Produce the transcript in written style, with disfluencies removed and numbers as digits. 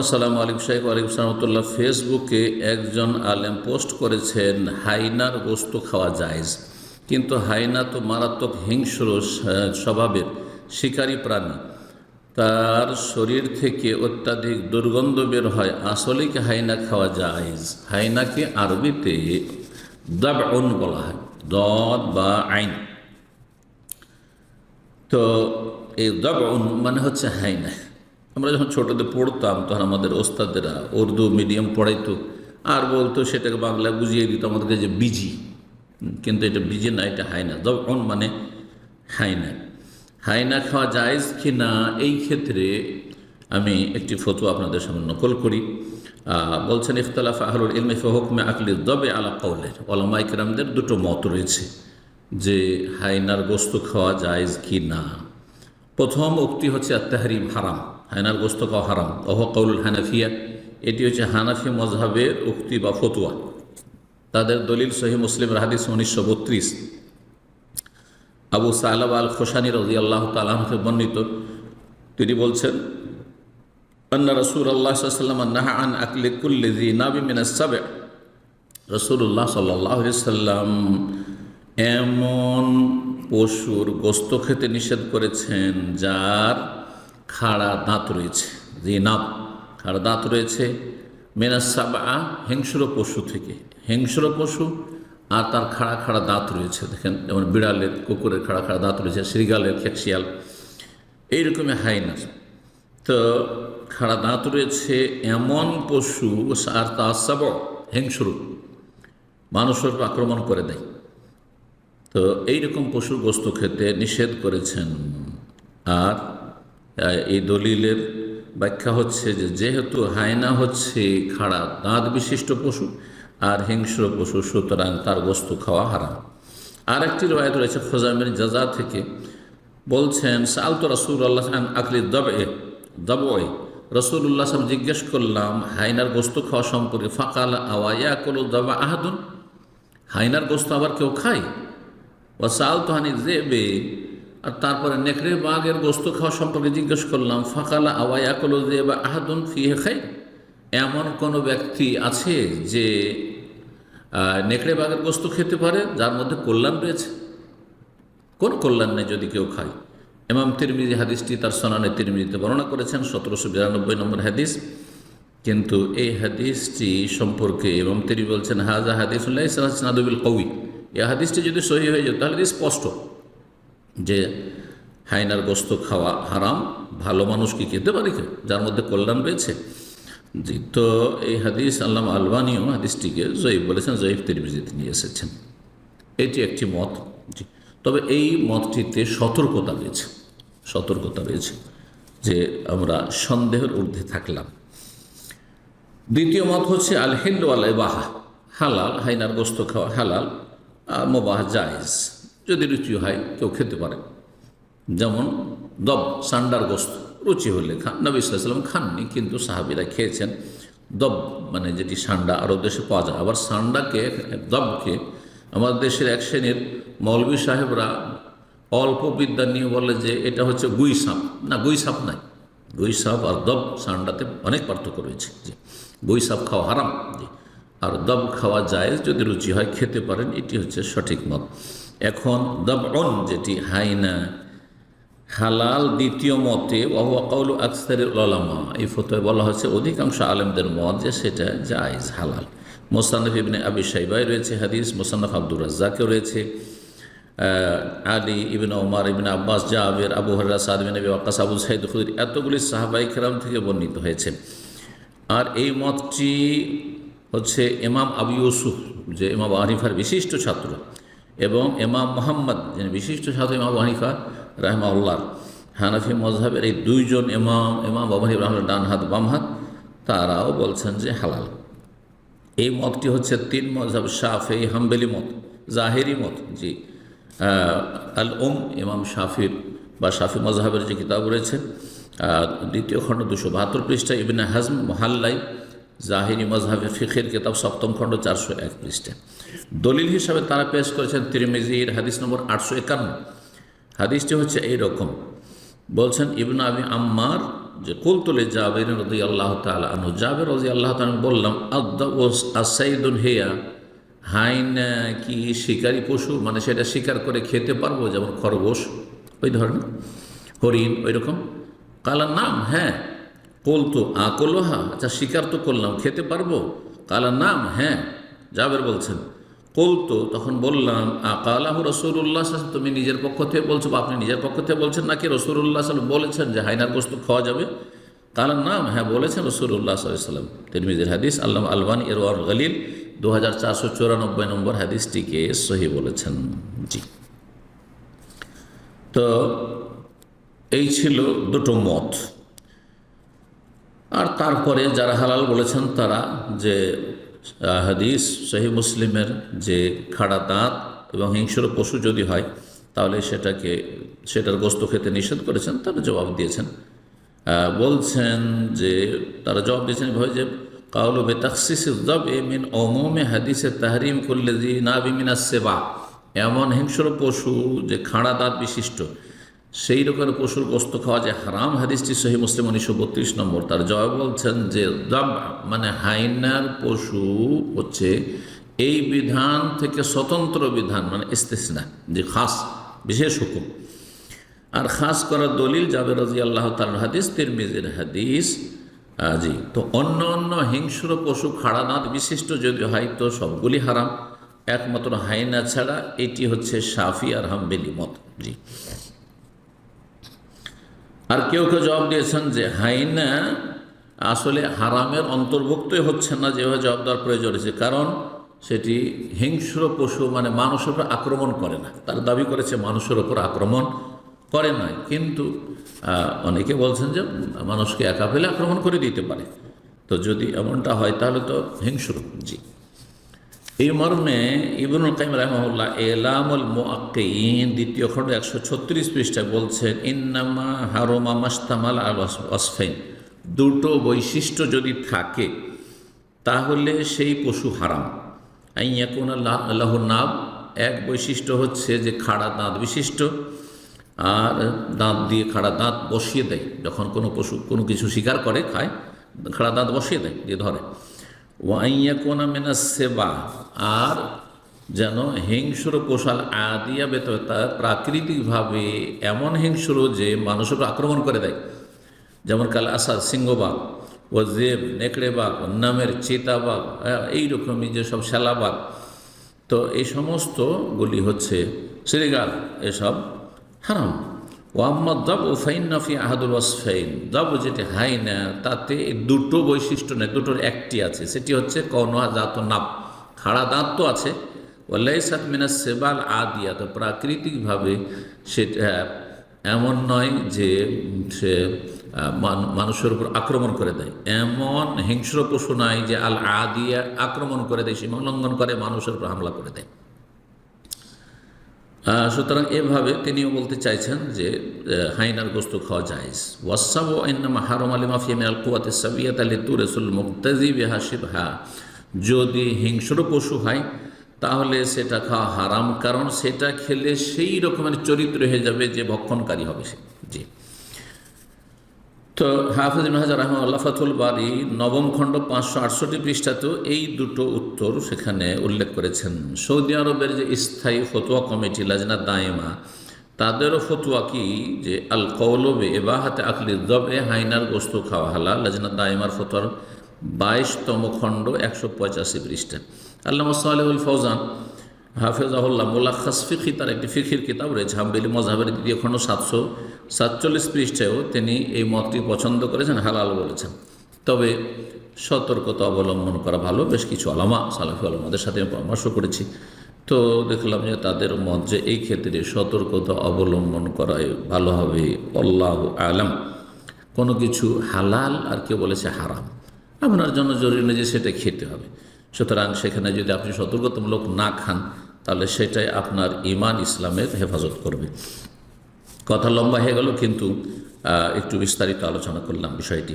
আসসালামু আলাইকুম শাইখ। ওয়ালাইকুম সালামতুল্লাহ। ফেসবুকে একজন আলেম পোস্ট করেছেন হাইনার গোস্ত খাওয়া জায়েজ, কিন্তু হাইনা তো মারাত্মক হিংস্র স্বভাবের শিকারী প্রাণী। তার শরীর থেকে অত্যাধিক দুর্গন্ধ বের হয়। আসলে কি হাইনা খাওয়া জায়েজ? হাইনাকে আরবিতে দাবউন বলা হয়, দদ বা আইন। তো এই দাবউন মানে হচ্ছে হাইনা। আমরা যখন ছোটোতে পড়তাম তখন আমাদের ওস্তাদেরা উর্দু মিডিয়াম পড়াইতো আর বলতো, সেটাকে বাংলা বুঝিয়ে দিত আমাদেরকে যে বিজি, কিন্তু এটা বিজি না, এটা হাইনা। দাবউন মানে হাইনা। হাইনা খাওয়া জায়েজ কি না, এই ক্ষেত্রে আমি একটি ফতোয়া আপনাদের সামনে নকল করি। বলছেন, ইখতালাফ আহলুল ইলমি ফি হুকমে আকলি দবে আলা কওলে। ওলামা ইকরামদের দুটো মত রয়েছে যে হাইনার গোস্ত খাওয়া জায়েজ কি না। প্রথম উক্তি হচ্ছে আত-তাহরিম, হারাম, হায়নার গোস্ত খাওয়া হারাম। ওহ কওলুল হানাফিয়া, এটি হচ্ছে হানাফি মজহাবের উক্তি বা ফতোয়া। তাদের দলিল সহিহ মুসলিমের হাদিস 1932, আবু সালাব আল খোসানি রাদিয়াল্লাহু তাআলা আনহু বর্ণিত। তিনি বলছেন, আন্না রাসূলুল্লাহ সাল্লাল্লাহু আলাইহি ওয়াসাল্লাম নাহা আন আকলি কুল্লি যী নাবি মিনাস সাব'। রাসূলুল্লাহ সাল্লাল্লাহু আলাইহি ওয়াসাল্লাম এমন পশুর গোস্ত খেতে নিষেধ করেছেন যার খাড়া দাঁত রয়েছে। জিনাব, খাড়া দাঁত রয়েছে। মিনাস সাবআ, হিংস্র পশু থেকে। হিংস্র পশু আর তার খাড়া খাড়া দাঁত রয়েছে। দেখেন, যেমন বিড়ালের, কুকুরের খাড়া খাড়া দাঁত রয়েছে, শৃগালের, খেকশিয়াল, এইরকমই হাইনা। তো খাড়া দাঁত রয়েছে এমন পশু, আর তা সাব, হিংস্র, মানুষের আক্রমণ করে দেয়। তো এইরকম পশুর গোস্ত খেতে নিষেধ করেছেন। আর এই দলিলের ব্যাখ্যা হচ্ছে যে যেহেতু হায়না হচ্ছে খাড়া দাঁত বিশিষ্ট পশু আর হিংস্র পশু, সুতরাং তার গোস্ত খাওয়া হারাম। আর একটি রওয়ায়াত রয়েছে খোজাইমের জাজা থেকে, বলছেন, সালতু রাসূলুল্লাহ আন আকলি দাবয়ে। রাসূলুল্লাহ সাল্লাল্লাহু জিজ্ঞেস করলাম হায়নার গোস্ত খাওয়া সম্পর্কে। ফাকাল আওয়ায়া কুলু দাবা আহাদুন, হায়নার গোস্ত আবার কেউ খায়? ওয়াসাল তোহানি জেবে, আর তারপরে নেকড়ে বাঘের গোস্ত খাওয়া সম্পর্কে জিজ্ঞেস করলাম। ফাকালা আওয়ায়াকুল জেবা আহাদুন ফিহে খাই, এমন কোনো ব্যক্তি আছে যে নেকড়ে বাঘের গোস্ত খেতে পারে যার মধ্যে কল্যাণ রয়েছে? কোন কল্যাণ নেই যদি কেউ খায়। ইমাম তিরমিজি হাদিসটি তার সনানে তিরমিজিতে বর্ণনা করেছেন, 1792 নম্বর হাদিস। কিন্তু এই হাদিসটি সম্পর্কে ইমাম তিরমিজি বলছেন, হাজা হাদিসুল্লাহ ইসনাদুল কওয়ি, এই হাদিসটি যদি সহি হয়ে যেত তাহলে স্পষ্ট যে হাইনার গোস্ত খাওয়া হারাম। ভালো মানুষ কি খেতে পারে যার মধ্যে কল্যাণ রয়েছে? জি, তো এই হাদিস আল্লামা আলবানীও হাদিসটিকে জয়ীফ বলেছেন, জয়ীফ তিরমিজিতে নিয়ে এসেছেন। এটি একটি মত। জি, তবে এই মতটিতে সতর্কতা রয়েছে যে আমরা সন্দেহের ঊর্ধ্বে থাকলাম। দ্বিতীয় মত হচ্ছে আল হিল ওয়াল ইবাহা, হালাল, হাইনার গোস্ত খাওয়া হালাল, মুবাহ জায়েজ, যদি রুচি হয় কেউ খেতে পারে। যেমন দব, সান্ডার গোস্ত রুচি হলে খান। নবী সাল্লাল্লাহু আলাইহি ওয়াসাল্লাম খাননি, কিন্তু সাহাবীরা খেয়েছেন। দব মানে যেটি সান্ডা আরব দেশে পাওয়া যায়। আবার সান্ডাকে, দবকে আমাদের দেশের এক শ্রেণীর মৌলভী সাহেবরা অল্প বিদ্যা নিয়ে বলে যে এটা হচ্ছে গুই সাপ। না, গুই সাপ নাই। গুই সাপ আর দব, সান্ডাতে অনেক পার্থক্য রয়েছে। যে গুই সাপ খাওয়া হারাম, জি, আর দব খাওয়া জায়েজ, যদি রুচি হয় খেতে পারেন। এটি হচ্ছে সঠিক মত। এখন দাবউন যেটি হাইনা হালাল, দ্বিতীয় মতে ওয়া কাউলু আকসারিল উলামা, এই ফতোয়ায় বলা হচ্ছে অধিকাংশ আলেমদের মত যে সেটা জায়েজ, হালাল। মুসান্নাফ ইবনে আবি শাইবায় রয়েছে হাদিস, মুসান্নাফ আব্দুর রাজ্জাকেও রয়েছে। আলী ইবনে ওমর, ইবনে আব্বাস, জাবের, আবু হুরায়রা, সাদ বিন আবি ওয়াক্কাস, আবু সাঈদ খুদরি, এতগুলি সাহাবায়ে কেরাম থেকে বর্ণিত হয়েছে। আর এই মতটি হচ্ছে ইমাম আবু ইউসুফ, যে ইমাম আবু হানিফার বিশিষ্ট ছাত্র, এবং ইমাম মুহাম্মদ, যিনি বিশিষ্ট ছাত্র ইমাম আবু হানিফা রাহিমাহুল্লাহ, হানাফি মজহাবের এই দুইজন ইমাম, ইমাম আবু হানিফা রাহিমাহুল্লাহ ডান হাত বাম হাত, তারাও বলছেন যে হালাল। এই মতটি হচ্ছে তিন মজহাব, শাফিঈ, হাম্বলি মত, জাহেরি মত। জি, আল ইমাম শাফির বা শাফি মজহাবের যে কিতাব রয়েছে, দ্বিতীয় খণ্ড 272 পৃষ্ঠা, ইবনে হাজম মুহাল্লাই জাহিরি মজহাবে ফিখের কিতাব 7ম খণ্ড 401 পৃষ্ঠা। দলিল হিসাবে তারা পেশ করেছেন তিরমিজির হাদিস নম্বর 851। হাদিসটি হচ্ছে এইরকম, বলছেন, ইবনে আবি আম্মার যে কুলতুলে জাবের রাদিয়াল্লাহু তাআলা আনহু, জাবের রাদিয়াল্লাহু তাআলা বললাম, আদ-দাউস আসাইদুন হিয়া, হাইন কি শিকারী পশু, মানে সেটা শিকার করে খেতে পারবো, যেমন খরগোশ ওই ধরনের, হরিণ ওই রকম? কালার নাম, হ্যাঁ। কুলতু আকলুহা, আচ্ছা শিকার তো করলাম, খেতে পারবো? কালার নাম, হ্যাঁ। জাবের বলছেন, কুলতু তখন বললাম, আকালাহু রাসূলুল্লাহ, তুমি নিজের পক্ষ থেকে বলছো বা আপনি নিজের পক্ষ থেকে বলছেন নাকি রাসূলুল্লাহ সাল্লাল্লাহু বলেছেন যে হাইনার গোশত খাওয়া যাবে? কালার নাম, হ্যাঁ বলেছেন রাসূলুল্লাহ সাল্লাল্লাহু আলাইহি ওয়াসাল্লাম। তিরমিজির হাদিস, আল্লামা আলবানী ইরওয়াউল গলিল 2494 নম্বর হাদিসটিকে সহিহ বলেছেন। জি, তো এই ছিল দুটো মত। আর তারপরে যারা হালাল বলেছেন তারা, যে হাদিস সহিহ মুসলিমের যে খাড়া দাঁত এবং হিংস্র পশু যদি হয় তাহলে সেটার গোস্ত খেতে নিষেধ করেছেন, তারা জবাব দিয়েছেন, বলছেন যে তারা জবাব দিয়েছেন ভাই যে কাউলু বেতাখসিসিদ দাব'i মিন উমুমি হাদিসে তাহরিম কুল্লি যী নাবি মিনাস সিবা, এমন হিংস্র পশু যে খাড়া দাঁত বিশিষ্ট সেই রকমের পশুর গোস্ত খাওয়া যে হারাম, হাদিসটি সহিহ মুসলিম 1932 নম্বর। তার জবাব বলছেন যে দাব মানে হাইনার পশু হচ্ছে এই বিধান থেকে স্বতন্ত্র বিধান, মানে ইস্তিসনা, যে খাস বিশেষ হুকুম। আর খাস করার দলিল জাবের রাদিয়াল্লাহু তাআলার হাদিস, তিরমিজির হাদিস। জি, তো অন্য অন্য হিংস্র পশু খাড়া দাঁত বিশিষ্ট যদি হয় তো সবগুলি হারাম, একমাত্র হাইনা ছাড়া। এটি হচ্ছে শাফি আর হাম্বলি মত। জি, আর কেউ কেউ জবাব দিয়েছেন যে হাইনা আসলে হারামের অন্তর্ভুক্তই হচ্ছে না, যেভাবে জবাব দেওয়ার প্রয়োজন হয়েছে, কারণ সেটি হিংস্র পশু, মানে মানুষের উপর আক্রমণ করে না। তার দাবি করেছে মানুষের উপর আক্রমণ করে না, কিন্তু অনেকে বলছেন যে মানুষকে একা পেলে আক্রমণ করে দিতে পারে। তো যদি এমনটা হয় তাহলে তো হিংস্র। জি, এই মর্মে ইবনুল কাইয়িম রাহিমাহুল্লাহ ইলামুল মুআক্কিয়িন 2য় খণ্ড 136 পৃষ্ঠায় বলছেন, ইন্নামা হারামা মাশতামাল আল ওয়াসফাইন, দুটো বৈশিষ্ট্য যদি থাকে তাহলে সেই পশু হারাম। আইয়াকুনা লাহু নাব, এক বৈশিষ্ট্য হচ্ছে যে খাড়া দাঁত বিশিষ্ট, আর দাঁত দিয়ে খাড়া দাঁত বসিয়ে দেয়, যখন কোনো পশু কোনো কিছু শিকার করে খায়, খাড়া দাঁত বসিয়ে দেয়, দিয়ে ধরে। ওয়াইয়াকুনা মিনাস সিবা, আর যেন হিংস্র পোশাল আদিয়া বেততা, প্রাকৃতিকভাবে এমন হিংস্র যে মানুষের আক্রমণ করে দেয়, যেমন কাল আসাদ, সিংহবাগ, ও জেব, নেকড়ে বাঘ, নামের চিতাবাঘ, এইরকমই যেসব শ্যালাবাঘ, তো এই সমস্তগুলি হচ্ছে শ্রীগাল, এসব হারাম। ওয়াম্মদ দাব ও ফাইন্নাফি আহাদুল ওয়াসফাইন, দাব যেটি হাইনা তাতে দুটো বৈশিষ্ট্য নেই, দুটোর একটি আছে, সেটি হচ্ছে কওনুহা জাত নাব, খাড়া দাঁত তো আছে, ওয়ালাইসাত মিনাস সিবাল আদিয়া, তো প্রাকৃতিকভাবে সেটা এমন নয় যে সে মানুষের উপর আক্রমণ করে দেয়, এমন হিংস্র পশু নয় যে আল আদিয়া আক্রমণ করে দেয়, সীমা লঙ্ঘন করে মানুষের উপর হামলা করে দেয়। সুতরাং এভাবে তিনিও বলতে চাইছেন যে হাইনার গোস্ত খাওয়া জায়েজ। ওয়াসাবু ইন্নামা হারামা লিমা ফিহি মিনাল কুওয়াতি সাবিয়াতি লিতুরাসুল মুক্তাজি বিহা শিবহা, যদি হিংস্র পশু হয় তাহলে সেটা খাওয়া হারাম, কারণ সেটা খেলে সেই রকমের চরিত্র হয়ে যাবে যে ভক্ষণকারী হবে সে। জি, তো হাফেজ ইবনে হাজার রাহিমাহুল্লাহ ফাথুল বারী 9ম খণ্ড 568 পৃষ্ঠাতেও এই দুটো উত্তর সেখানে উল্লেখ করেছেন। সৌদি আরবের যে স্থায়ী ফতোয়া কমিটি লাজনা দায়েমা, তাদেরও ফতোয়া কি যে আল কওলু বিইবাহাতি আকলি যবএ, হাইনার গোশত খাওয়া হালাল। লাজনা দায়েমার ফতোয়ার 22তম খণ্ড 185 পৃষ্ঠা। আল্লামা সালেহুল ফৌজান হাফেজাহুল্লাহ মুলাখাস ফিকহি, তার একটি ফিকহির কিতাব রয়েছে, হাম্বলি মযহাবের 2য় খণ্ড 747 পৃষ্ঠায়ও তিনি এই মতটি পছন্দ করেছেন, হালাল বলেছেন। তবে সতর্কতা অবলম্বন করা ভালো। বেশ কিছু আলামা, সালাফি আলামাদের সাথে আমি পরামর্শ করেছি, তো দেখলাম যে তাদের মত যে এই ক্ষেত্রে সতর্কতা অবলম্বন করাই ভালো হবে। আল্লাহু আলাম। কোনো কিছু হালাল আর কেউ বলেছে হারাম, আপনার জন্য জরুরি নয় যে সেটা খেতে হবে। সুতরাং সেখানে যদি আপনি সতর্কতামূলক না খান তাহলে সেটাই আপনার ঈমান ইসলামের হেফাজত করবে। কথা লম্বা হয়ে গেল, কিন্তু একটু বিস্তারিত আলোচনা করলাম বিষয়টি।